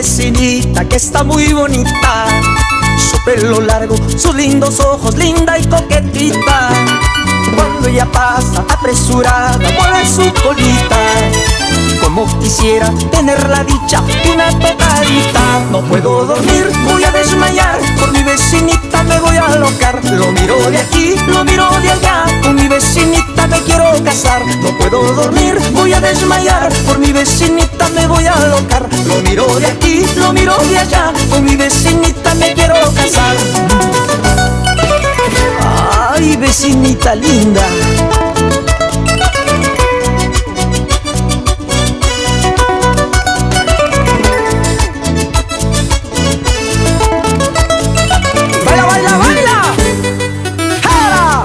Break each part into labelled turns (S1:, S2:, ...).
S1: vecinita que está muy bonita, su pelo largo, sus lindos ojos, linda y coquetita. Cuando ella pasa apresurada, mueve su colita. Como quisiera tener la dicha de una tocadita. No puedo dormir, voy a desmayar, por mi vecinita me voy a alocar. Lo miro de aquí, lo miro de allá, con mi vecinita me quiero casar. No puedo dormir, voy a desmayar, por mi vecinita me voy a alocar. Lo miro de aquí, lo miro de allá, con mi vecinita me quiero casar. Ay, vecinita linda. ¡Baila, baila, baila! ¡Jala!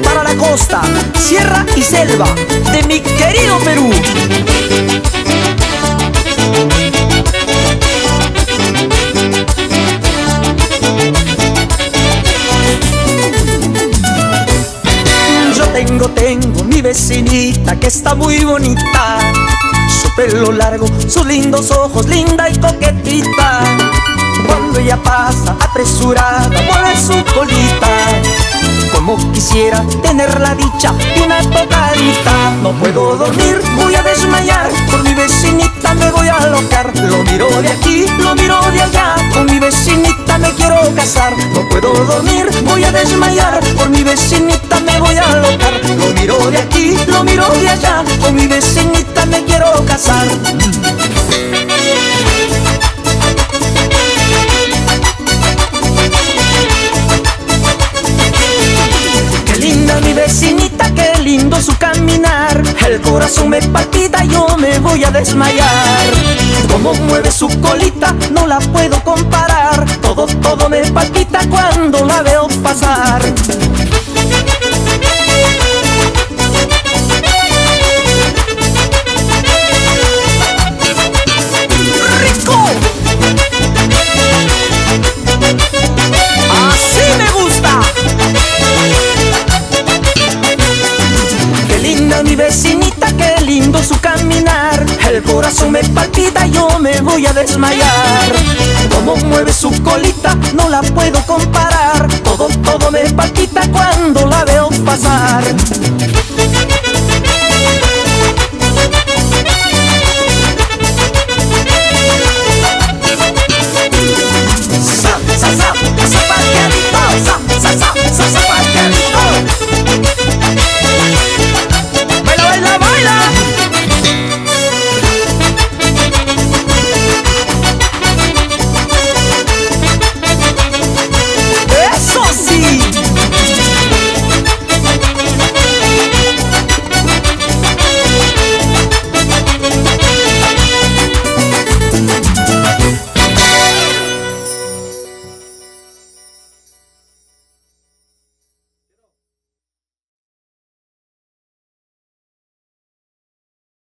S1: Para la costa, sierra y selva de mi querido Perú. Tengo mi vecinita que está muy bonita, su pelo largo, sus lindos ojos, linda y coquetita. Cuando ella pasa apresurada, mueve su colita. Como quisiera tener la dicha de una tocadita. No puedo dormir, voy a desmayar, por mi vecinita me voy a alocar. Lo miro de aquí, lo miro de allá, con mi vecinita me quiero casar. No puedo dormir, voy a desmayar, por mi vecinita me voy a alocar. Lo miro de aquí, lo miro de allá, con mi vecinita me quiero casar. Qué linda mi vecinita, qué lindo su caminar. El corazón me palpita, yo me voy a desmayar. Como mueve su colita, no la puedo comparar. Todo me palpita cuando la veo pasar. Vecinita, qué lindo su caminar. El corazón me palpita, yo me voy a desmayar. Como mueve su colita, no la puedo comparar. Todo me palpita cuando la veo pasar.